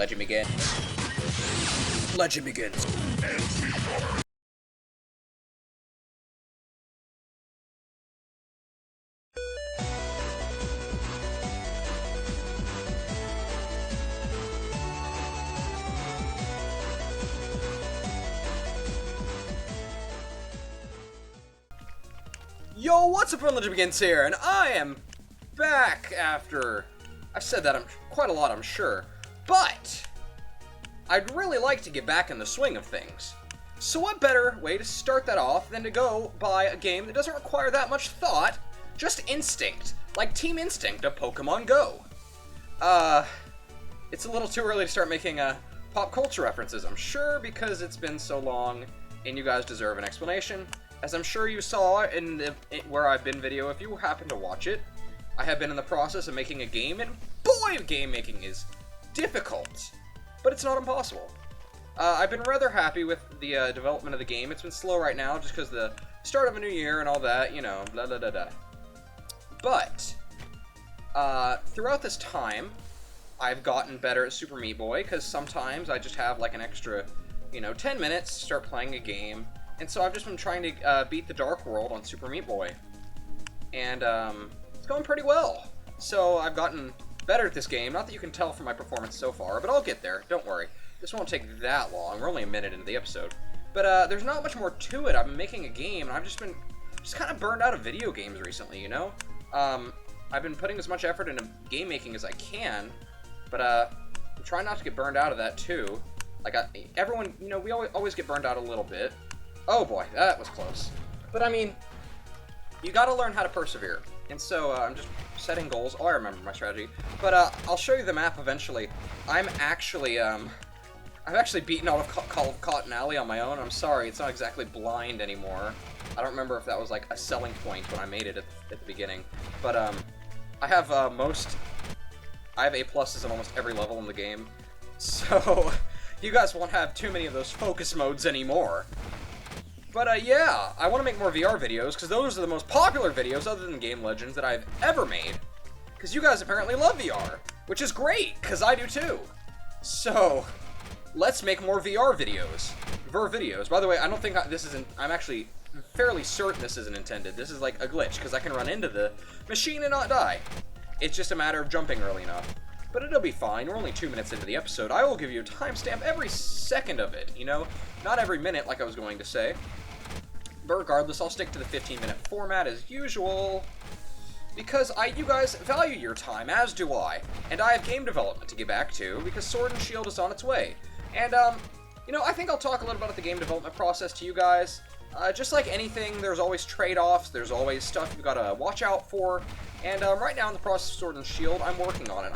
Legend begins. Legend begins. Yo, what's up, everyone? Legend Begins here, and I am back after... I've said that quite a lot, I'm sure, but I'd really like to get back in the swing of things. So what better way to start that off than to go buy a game that doesn't require that much thought, just instinct, like Team Instinct of Pokemon Go. It's a little too early to start making pop culture references, I'm sure, because it's been so long, and you guys deserve an explanation. As I'm sure you saw in the Where I've Been video, if you happen to watch it, I have been in the process of making a game, and boy, game making is difficult, but it's not impossible. I've been rather happy with the development of the game. It's been slow right now, just because the start of a new year and all that, you know, blah, blah, blah, blah. But, throughout this time, I've gotten better at Super Meat Boy, because sometimes I just have, like, an extra, 10 minutes to start playing a game. And so I've just been trying to beat the Dark World on Super Meat Boy. And it's going pretty well. So I've gotten better at this game. Not that you can tell from my performance so far, but I'll get there. Don't worry. This won't take that long. We're only a minute into the episode. But there's not much more to it. I've been making a game, and I've just been kind of burned out of video games recently, you know? I've been putting as much effort into game making as I can, but I'm trying not to get burned out of that too. Like, everyone, we always get burned out a little bit. Oh boy, that was close. But I mean, you gotta learn how to persevere. And so I'm just setting goals. Oh, I remember my strategy. But I'll show you the map eventually. I've actually beaten all of Call of Cotton Alley on my own. I'm sorry, it's not exactly blind anymore. I don't remember if that was like a selling point when I made it at the beginning. But I have A+ on almost every level in the game. So you guys won't have too many of those focus modes anymore. But yeah, I want to make more VR videos, because those are the most popular videos, other than Game Legends, that I've ever made. Because you guys apparently love VR, which is great, because I do too. So, let's make more VR videos. By the way, I don't think I'm actually fairly certain this isn't intended. This is like a glitch, because I can run into the machine and not die. It's just a matter of jumping early enough. But it'll be fine. We're only 2 minutes into the episode. I will give you a timestamp every second of it, Not every minute, like I was going to say. But regardless, I'll stick to the 15-minute format as usual, because you guys value your time, as do I. And I have game development to get back to, because Sword and Shield is on its way. And, I think I'll talk a little about the game development process to you guys. Just like anything, there's always trade-offs, there's always stuff you've got to watch out for. And right now in the process of Sword and Shield, I'm working on it.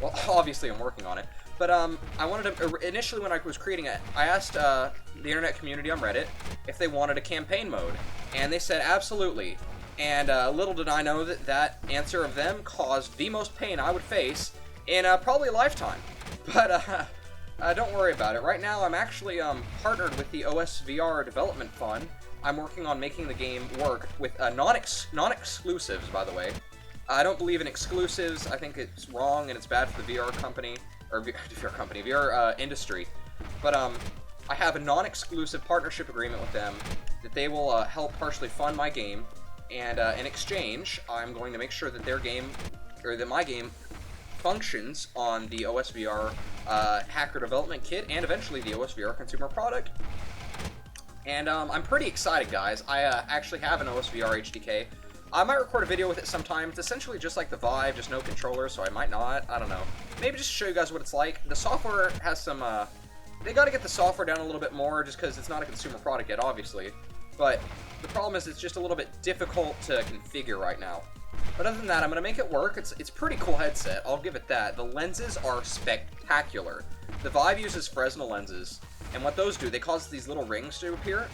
Well, obviously I'm working on it. But I wanted to, initially when I was creating it, I asked the internet community on Reddit if they wanted a campaign mode. And they said absolutely. And little did I know that answer of them caused the most pain I would face in probably a lifetime. But don't worry about it. Right now I'm actually partnered with the OSVR Development Fund. I'm working on making the game work with non-exclusives, by the way. I don't believe in exclusives. I think it's wrong and it's bad for the VR company. Or VR industry. But I have a non-exclusive partnership agreement with them that they will help partially fund my game, and in exchange, I'm going to make sure that their game, or that my game, functions on the OSVR hacker development kit, and eventually the OSVR consumer product. And I'm pretty excited, guys. I actually have an OSVR HDK. I might record a video with it sometime. It's essentially just like the Vive, just no controller, so I might not. I don't know. Maybe just to show you guys what it's like. The software has some, they gotta get the software down a little bit more, just because it's not a consumer product yet, obviously. But the problem is it's just a little bit difficult to configure right now. But other than that, I'm gonna make it work. It's a pretty cool headset, I'll give it that. The lenses are spectacular. The Vive uses Fresnel lenses, and what those do, they cause these little rings to appear.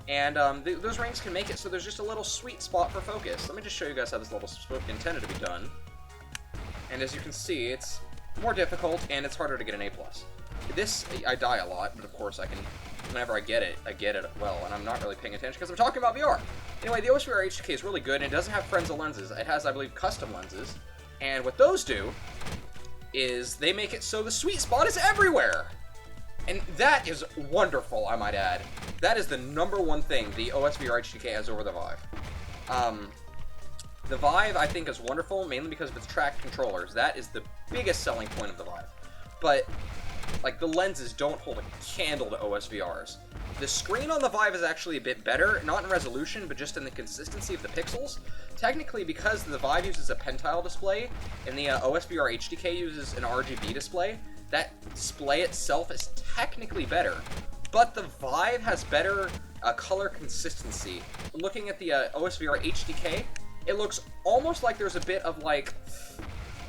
And those rings can make it so there's just a little sweet spot for focus. Let me just show you guys how this level's intended to be done. And as you can see, it's more difficult and it's harder to get an A+. This, I die a lot, but of course I can, whenever I get it well, and I'm not really paying attention because I'm talking about VR. Anyway, the OSVR HDK is really good, and it doesn't have Fresnel lenses. It has, I believe, custom lenses. And what those do is they make it so the sweet spot is everywhere. And that is wonderful, I might add. That is the #1 thing the OSVR HDK has over the Vive. The Vive, I think, is wonderful, mainly because of its tracked controllers. That is the biggest selling point of the Vive. But, like, the lenses don't hold a candle to OSVR's. The screen on the Vive is actually a bit better, not in resolution, but just in the consistency of the pixels. Technically, because the Vive uses a pentile display, and the OSVR HDK uses an RGB display, that display itself is technically better. But the Vive has better color consistency. Looking at the OSVR HDK, it looks almost like there's a bit of, like,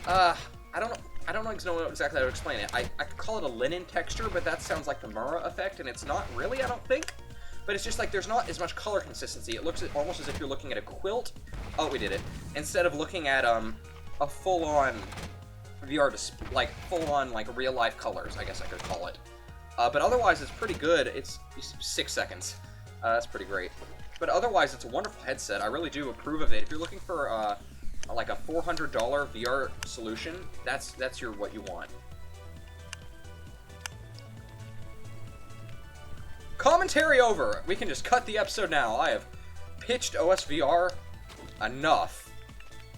I don't know exactly how to explain it. I could call it a linen texture, but that sounds like the Mura effect, and it's not really, I don't think. But it's just like there's not as much color consistency. It looks almost as if you're looking at a quilt. Oh, we did it. Instead of looking at a full-on VR, like full-on like real-life colors, I guess I could call it. But otherwise, it's pretty good. It's 6 seconds. That's pretty great. But otherwise, it's a wonderful headset. I really do approve of it. If you're looking for like a $400 VR solution, that's what you want. Commentary over. We can just cut the episode now. I have pitched OSVR enough.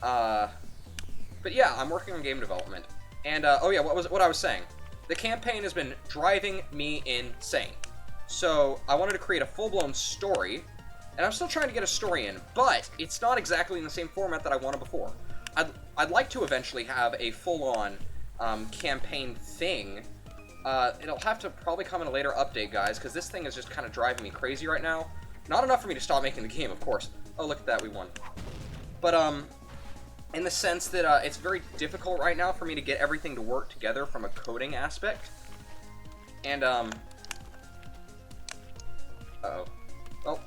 But yeah, I'm working on game development. And oh yeah, what I was saying. The campaign has been driving me insane. So I wanted to create a full-blown story. And I'm still trying to get a story in, but it's not exactly in the same format that I wanted before. I'd like to eventually have a full-on campaign thing. It'll have to probably come in a later update, guys, because this thing is just kind of driving me crazy right now. Not enough for me to stop making the game, of course. Oh, look at that, we won. But, in the sense that it's very difficult right now for me to get everything to work together from a coding aspect. And, uh-oh. Well,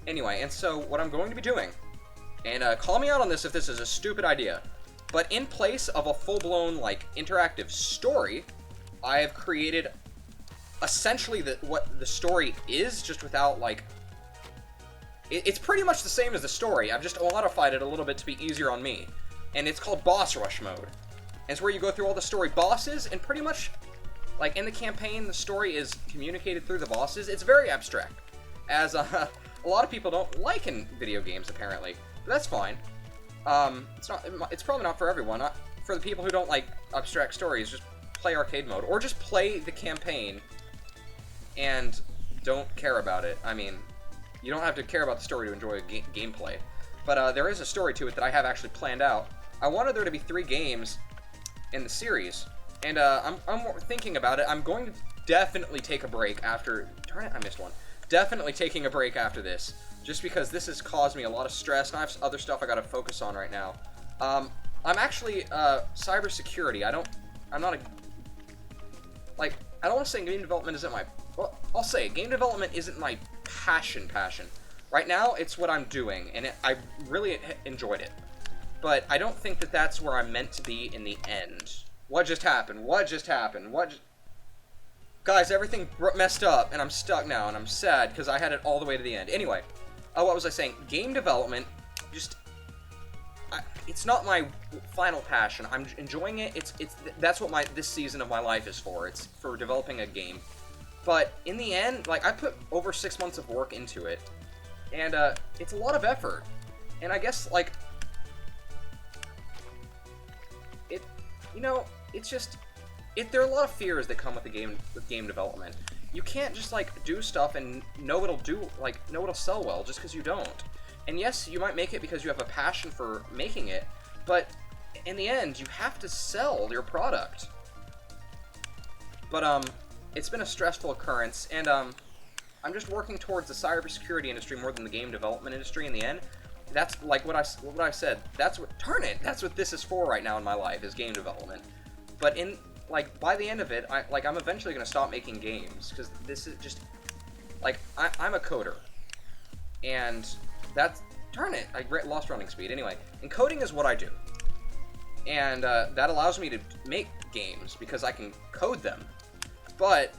anyway, and so what I'm going to be doing, and call me out on this if this is a stupid idea, but in place of a full-blown, like, interactive story, I have created essentially what the story is, just without, like... It's pretty much the same as the story. I've just modified it a little bit to be easier on me. And it's called Boss Rush Mode. And it's where you go through all the story bosses, and pretty much, like, in the campaign, the story is communicated through the bosses. It's very abstract, as a lot of people don't like in video games, apparently. But that's fine. It's probably not for everyone. Not for the people who don't like abstract stories, just play arcade mode. Or just play the campaign and don't care about it. I mean, you don't have to care about the story to enjoy gameplay. But there is a story to it that I have actually planned out. I wanted there to be 3 games in the series. And I'm thinking about it. I'm going to definitely take a break after... Darn it, I missed one. Definitely taking a break after this. Just because this has caused me a lot of stress, and I have other stuff I gotta focus on right now. I'm actually, cybersecurity. I'm not a... Like, I don't want to say game development isn't my... Well, I'll say it. Game development isn't my passion. Right now, it's what I'm doing, and I really enjoyed it. But I don't think that that's where I'm meant to be in the end. What just happened? Guys, everything messed up, and I'm stuck now, and I'm sad, because I had it all the way to the end. Anyway, what was I saying? Game development, it's not my final passion. I'm enjoying it. That's what this season of my life is for. It's for developing a game. But in the end, like, I put over 6 months of work into it, and it's a lot of effort. And I guess, like, it's just... there are a lot of fears that come with game development. You can't just, like, do stuff and know it'll sell well just because you don't. And yes, you might make it because you have a passion for making it, but in the end, you have to sell your product. But, it's been a stressful occurrence, and, I'm just working towards the cybersecurity industry more than the game development industry in the end. That's, like, what I said. That's what this is for right now in my life, is game development. But like, by the end of it, I'm eventually going to stop making games, because this is just, like, I'm a coder. And I lost running speed. Anyway, and coding is what I do. And that allows me to make games, because I can code them. But,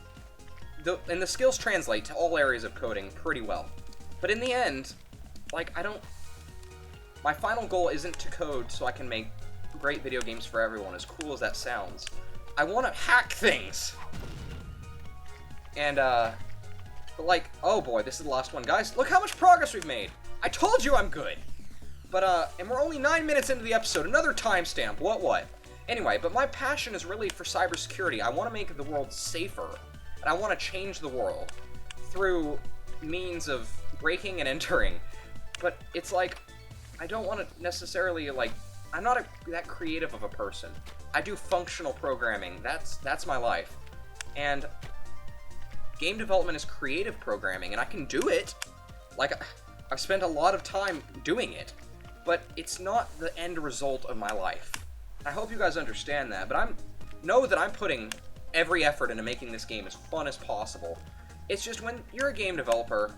and the skills translate to all areas of coding pretty well. But in the end, like, my final goal isn't to code so I can make great video games for everyone, as cool as that sounds. I want to hack things! And, but like, oh boy, this is the last one. Guys, look how much progress we've made! I told you I'm good! But, and we're only 9 minutes into the episode, another timestamp, what? Anyway, but my passion is really for cybersecurity. I want to make the world safer, and I want to change the world through means of breaking and entering. But it's like, I don't want to necessarily, like, I'm not that creative of a person. I do functional programming. That's my life. And game development is creative programming, and I can do it. Like, I've spent a lot of time doing it, but it's not the end result of my life. I hope you guys understand that, but know that I'm putting every effort into making this game as fun as possible. It's just when you're a game developer,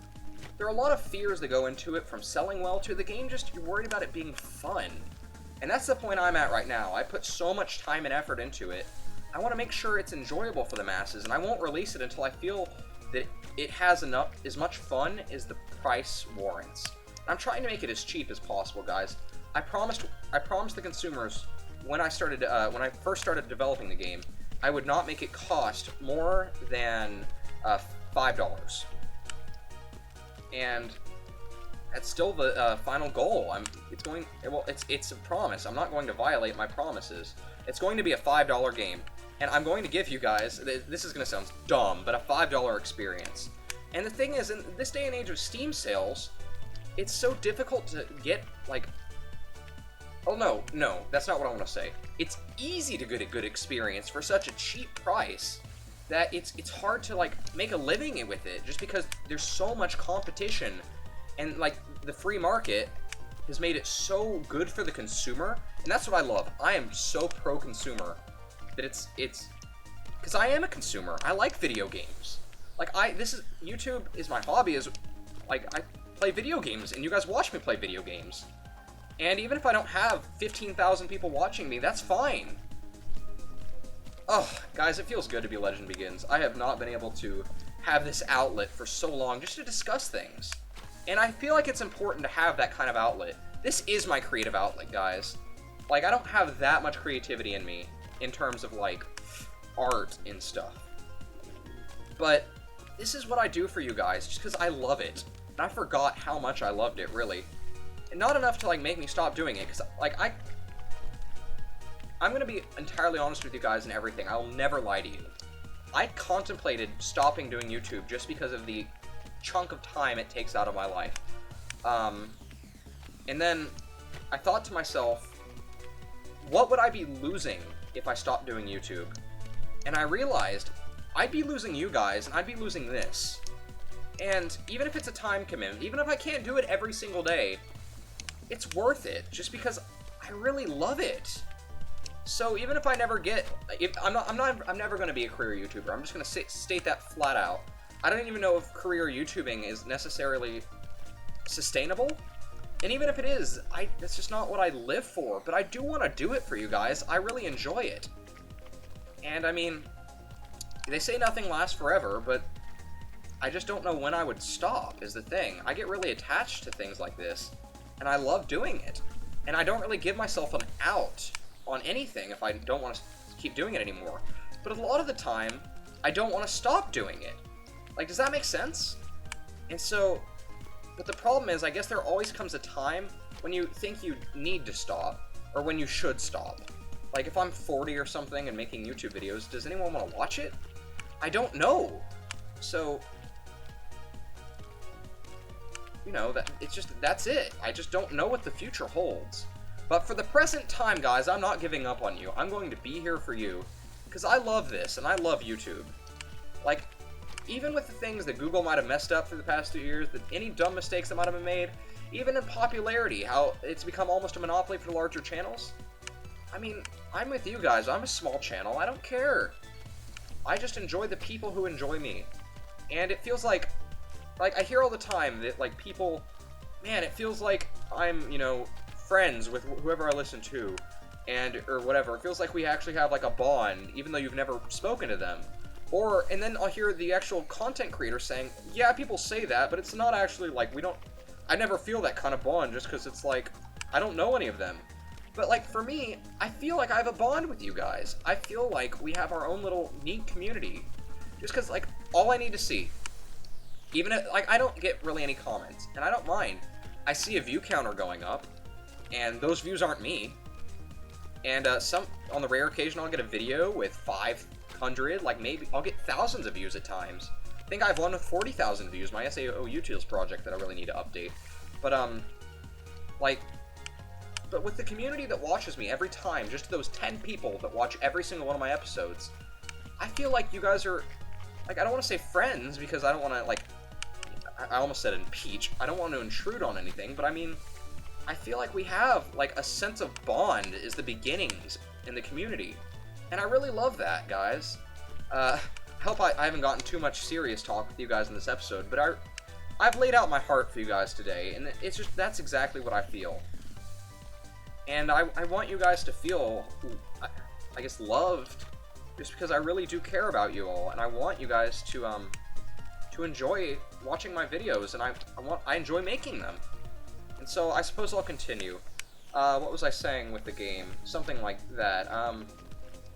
there are a lot of fears that go into it, from selling well to the game just, you're worried about it being fun. And that's the point I'm at right now. I put so much time and effort into it. I want to make sure it's enjoyable for the masses, and I won't release it until I feel that it has as much fun as the price warrants. And I'm trying to make it as cheap as possible, guys. I promised the consumers when I first started developing the game, I would not make it cost more than $5. And that's still the final goal. It's a promise. I'm not going to violate my promises. It's going to be a $5 game, and I'm going to give you guys, this is going to sound dumb, but a $5 experience. And the thing is, in this day and age of Steam sales, it's so difficult to get, like, oh no, that's not what I want to say. It's easy to get a good experience for such a cheap price that it's hard to, like, make a living with it, just because there's so much competition, and, like, the free market has made it so good for the consumer, and that's what I love. I am so pro-consumer that it's because I am a consumer. I like video games. Like, YouTube is my hobby, like, I play video games, and you guys watch me play video games. And even if I don't have 15,000 people watching me, that's fine. Oh, guys, it feels good to be Legend Begins. I have not been able to have this outlet for so long just to discuss things. And I feel like it's important to have that kind of outlet. This is my creative outlet, guys. Like, I don't have that much creativity in me in terms of, like, art and stuff. But this is what I do for you guys just because I love it. And I forgot how much I loved it, really. And not enough to, like, make me stop doing it, because, like, I'm gonna be entirely honest with you guys and everything. I will never lie to you. I contemplated stopping doing YouTube just because of the chunk of time it takes out of my life. And then I thought to myself, what would I be losing if I stopped doing YouTube? And I realized I'd be losing you guys, and I'd be losing this. And even if it's a time commitment, even if I can't do it every single day, it's worth it, just because I really love it. So even if I never I'm never going to be a career YouTuber. I'm just going to state that flat out. I don't even know if career YouTubing is necessarily sustainable. And even if it is, that's just not what I live for. But I do want to do it for you guys. I really enjoy it. And I mean, they say nothing lasts forever, but I just don't know when I would stop, is the thing. I get really attached to things like this, and I love doing it. And I don't really give myself an out on anything if I don't want to keep doing it anymore. But a lot of the time, I don't want to stop doing it. Like, does that make sense? And so, but the problem is, I guess there always comes a time when you think you need to stop, or when you should stop. Like, if I'm 40 or something and making YouTube videos, does anyone want to watch it? I don't know. So, you know, that's it. I just don't know what the future holds. But for the present time, guys, I'm not giving up on you. I'm going to be here for you, because I love this, and I love YouTube. Like, even with the things that Google might have messed up for the past 2 years, any dumb mistakes that might have been made, even in popularity, how it's become almost a monopoly for larger channels. I mean, I'm with you guys. I'm a small channel. I don't care. I just enjoy the people who enjoy me. And it feels like I hear all the time that, like, people, man, it feels like I'm, you know, friends with whoever I listen to, or whatever. It feels like we actually have, like, a bond, even though you've never spoken to them. And then I'll hear the actual content creator saying, yeah, people say that, but it's not actually, like, I never feel that kind of bond, just because it's like, I don't know any of them. But, like, for me, I feel like I have a bond with you guys. I feel like we have our own little neat community. Just because, like, all I need to see, even if, like, I don't get really any comments, and I don't mind. I see a view counter going up, and those views aren't me. And on the rare occasion, I'll get a video with 500, like, maybe, I'll get thousands of views at times. I think I have one with 40,000 views, my SAO Utils project that I really need to update. But, like, but with the community that watches me every time, just those 10 people that watch every single one of my episodes, I feel like you guys are, like, I don't want to say friends, because I don't want to, like, I almost said impeach. I don't want to intrude on anything, but I mean, I feel like we have, like, a sense of bond is the beginnings in the community. And I really love that, guys. I hope I haven't gotten too much serious talk with you guys in this episode, but I've laid out my heart for you guys today, and it's just, that's exactly what I feel. And I want you guys to feel, I guess, loved, just because I really do care about you all, and I want you guys to enjoy watching my videos, and I enjoy making them. And so I suppose I'll continue. What was I saying with the game? Something like that.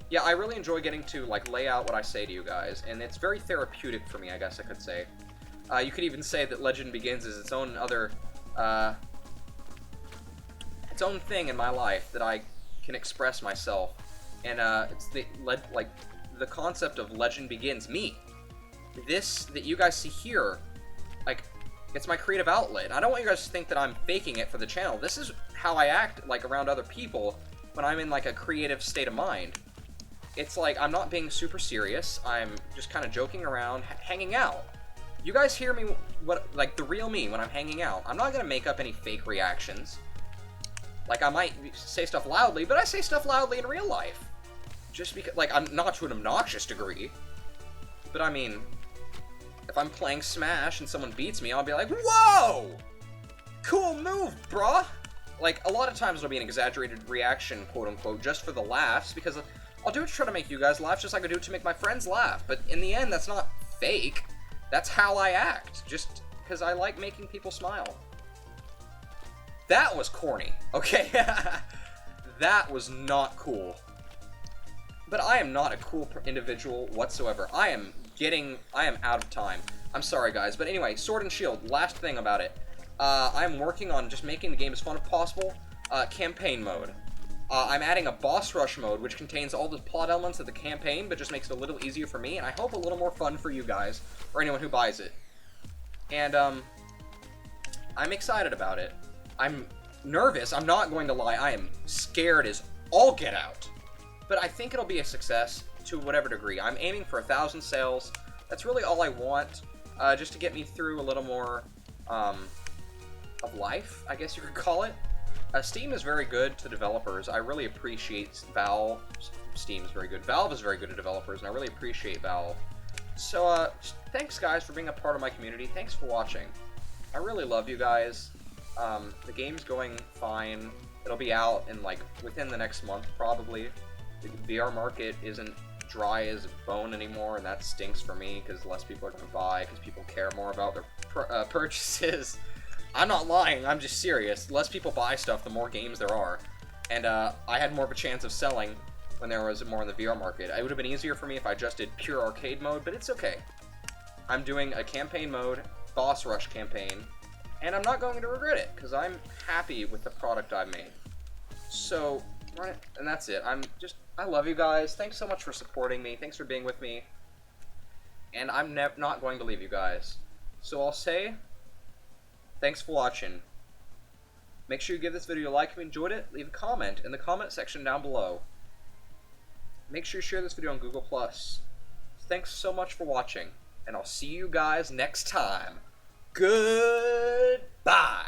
Yeah, I really enjoy getting to, like, lay out what I say to you guys, and it's very therapeutic for me, I guess I could say. You could even say that Legend Begins is its own other, its own thing in my life that I can express myself. And, it's the concept of Legend Begins, me. This that you guys see here, like, it's my creative outlet. I don't want you guys to think that I'm faking it for the channel. This is how I act, like, around other people when I'm in, like, a creative state of mind. It's like, I'm not being super serious. I'm just kind of joking around, hanging out. You guys hear me, like, the real me when I'm hanging out. I'm not gonna make up any fake reactions. Like, I might say stuff loudly, but I say stuff loudly in real life. Just because, like, I'm not to an obnoxious degree. But, I mean, if I'm playing Smash and someone beats me, I'll be like, whoa! Cool move, bruh! Like, a lot of times it'll be an exaggerated reaction, quote-unquote, just for the laughs, because I'll do it to try to make you guys laugh, just like I do it to make my friends laugh. But in the end, that's not fake. That's how I act, just because I like making people smile. That was corny, okay? That was not cool. But I am not a cool individual whatsoever. I am out of time. I'm sorry, guys. But anyway, Sword and Shield, last thing about it. I'm working on just making the game as fun as possible. Campaign mode. I'm adding a boss rush mode, which contains all the plot elements of the campaign, but just makes it a little easier for me, and I hope a little more fun for you guys, or anyone who buys it. And, I'm excited about it. I'm nervous, I'm not going to lie, I am scared as all get out. But I think it'll be a success to whatever degree. I'm aiming for 1,000 sales. That's really all I want, just to get me through a little more, of life, I guess you could call it. Steam is very good to developers. I really appreciate Valve. Steam is very good. Valve is very good to developers, and I really appreciate Valve. So, thanks, guys, for being a part of my community. Thanks for watching. I really love you guys. The game's going fine. It'll be out in, like, within the next month, probably. The VR market isn't dry as a bone anymore, and that stinks for me, because less people are going to buy, because people care more about their purchases. I'm not lying, I'm just serious. The less people buy stuff, the more games there are. And I had more of a chance of selling when there was more in the VR market. It would have been easier for me if I just did pure arcade mode, but it's okay. I'm doing a campaign mode, boss rush campaign, and I'm not going to regret it, because I'm happy with the product I've made. So, and that's it. I love you guys. Thanks so much for supporting me. Thanks for being with me. And I'm not going to leave you guys. So I'll say, thanks for watching. Make sure you give this video a like if you enjoyed it. Leave a comment in the comment section down below. Make sure you share this video on Google+. Thanks so much for watching, and I'll see you guys next time. Goodbye!